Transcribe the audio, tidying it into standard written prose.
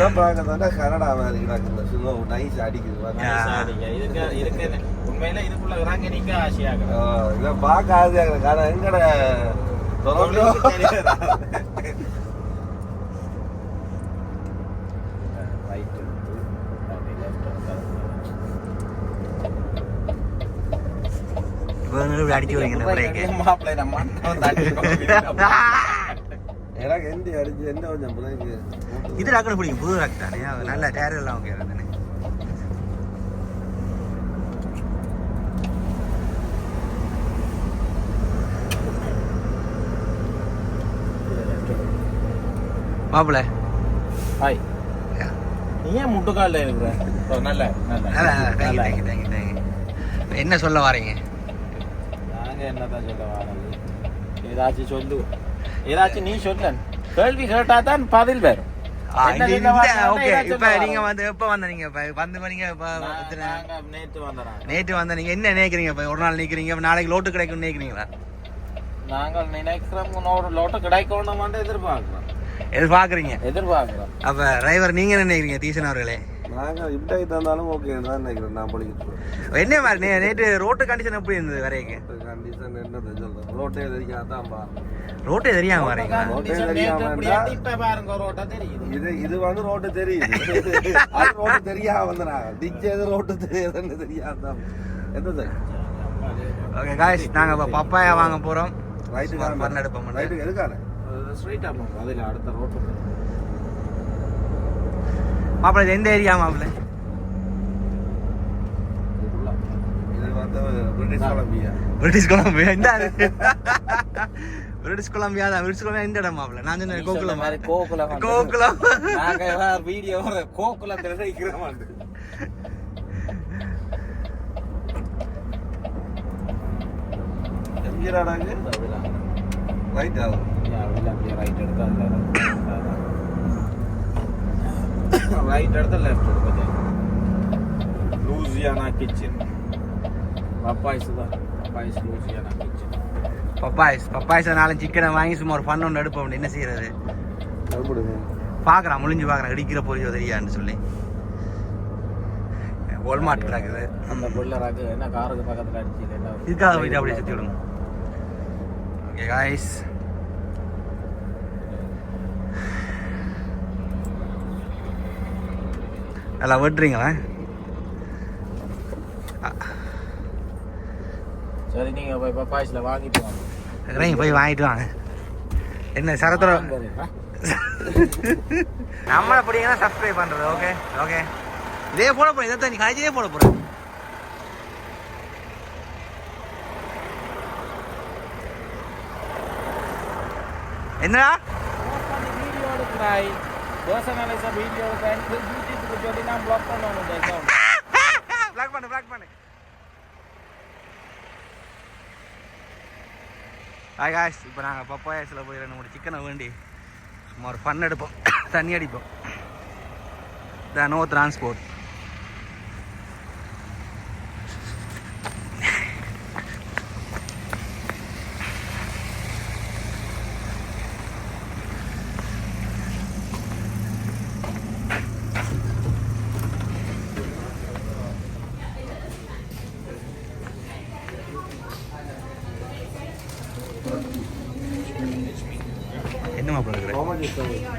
இதான் பார்க்கறதாண்டா கனடா மாதிரி கிடக்குது சும்மா நைஸ் அடிக்குது உண்மையில இதுக்குள்ள இறங்க நிக்க ஆசையாக இதான் பார்க்க ஆசையாக கடை எங்கட அடிச்சு எனக்கு எந்த அடிச்சு எந்த கொஞ்சம் இது ராக்கணும் பிடிக்கும் புது ராக்கு தானே நல்ல டயர் எல்லாம் ஓகே தானே மாப்பிள்ள ஹாய் நீ ஏன் முட்டுக்காலில் இருக்கிற நல்ல என்ன சொல்ல வரீங்க நாங்கள் என்னதான் சொல்ல வரோம் ஏதாச்சும் சொல்லு ஏதாச்சும் நீ சொல்ல கேள்வி கேட்டா தான் பதில் வரும் நேற்று வந்த நீங்க என்ன நினைக்கிறீங்க ஒரு நாள் நினைக்கிறீங்க நாளைக்கு லோட்டு கிடைக்கும் நினைக்கிறீங்களா நாங்கள் நினைக்கிறோம் லோட்டு கிடைக்கணும் எதிர்பார்க்குறீங்க அப்ப டிரைவர் நீங்க என்ன நினைக்கிறீங்க தீசன் அவர்களே நாங்க இப்படி தந்தாலும் ஓகே தான் நினைக்கிறேன் நான் படிக்கிட்டு என்ன மாதிரி நேற்று ரோட்டு கண்டிஷன் எப்படி இருந்தது வரைக்கும் கண்டிஷன் என்னது சொல்றேன் ரோட்டே தெரியாதான்பா ரோட்டே தெரியாம வரீங்களா இது வந்து ரோட்டு தெரியுது அது ரோட்டு தெரியாம வந்தனாங்க டிச்சது ரோட்டு தெரியாதுன்னு தெரியாதான் என்ன சார் ஓகே காய்ஸ் நாங்க பப்பாயா வாங்க போறோம் ரைட்டு பண்ண எடுப்போம் ரைட்டு எதுக்கான ஸ்ட்ரைட்டா போங்க அதுல அடுத்த ரோட்டு மாப்பிள்ள எந்த ஏரியா மாப்பிள்ள இது வந்து பிரிட்டிஷ் கொலம்பியா இந்த பிரிட்டிஷ் கொலம்பியா தான் பிரிட்டிஷ் கொலம்பியா இந்த இடம் மாப்பிள்ள நான் சொன்னேன் கோகுலம் நாங்க வீடியோ கோகுலம் தெரிவிக்கிறோம் எங்கடாங்க ரைட் ஆகும் அப்படியே ரைட் எடுத்தா ரைட் எடுத்து லெஃப்ட் எடுத்து லூசியானா கிச்சன் லூசியானா கிச்சன் பப்பாய்ஸ் நாலு சிக்கனை வாங்கி சும்மா ஒரு ஃபன் ஒன்று எடுப்போம் என்ன செய்யறது பார்க்குறான் முழிஞ்சு பார்க்குறான் இடிக்கிற போய் தெரியான்னு சொல்லி வால்மார்ட் கிடக்குது அந்த பொல்லராக்கு என்ன காருக்கு பக்கத்தில் அடிச்சு இதுக்காக போயிட்டு அப்படியே சுற்றி விடுங்க ஓகே காய்ஸ் நல்லா வெட்டுறீங்களா சரி நீங்க போய் பப்பாய்ஸ்ல வாங்கிட்டு வாங்க போய் வாங்கிட்டு வாங்க என்ன சரத்துல நம்மளை பிடிங்கன்னா சப்ஸ்கிரைப் பண்றது ஓகே ஓகே இதே போட போறேன் இதை நீ காய்ச்சியே போட போறேன் என்னடா வீடியோ எடுக்கிறாய் தோசை நாளைக்கு வீடியோ எடுக்கிறேன் யூடியூப்க்கு சொல்லி நான் பிளாக் பண்ணணும் பிளாக் பண்ணு ஹாய் காய்ஸ் இப்போ நாங்கள் பப்பாயாஸில் போய் 2-3 சிக்கனை வேண்டி சும்மா ஒரு ஃபன் எடுப்போம் தண்ணி அடிப்போம் நோ டிரான்ஸ்போர்ட் என்ன மாப்பிள்ள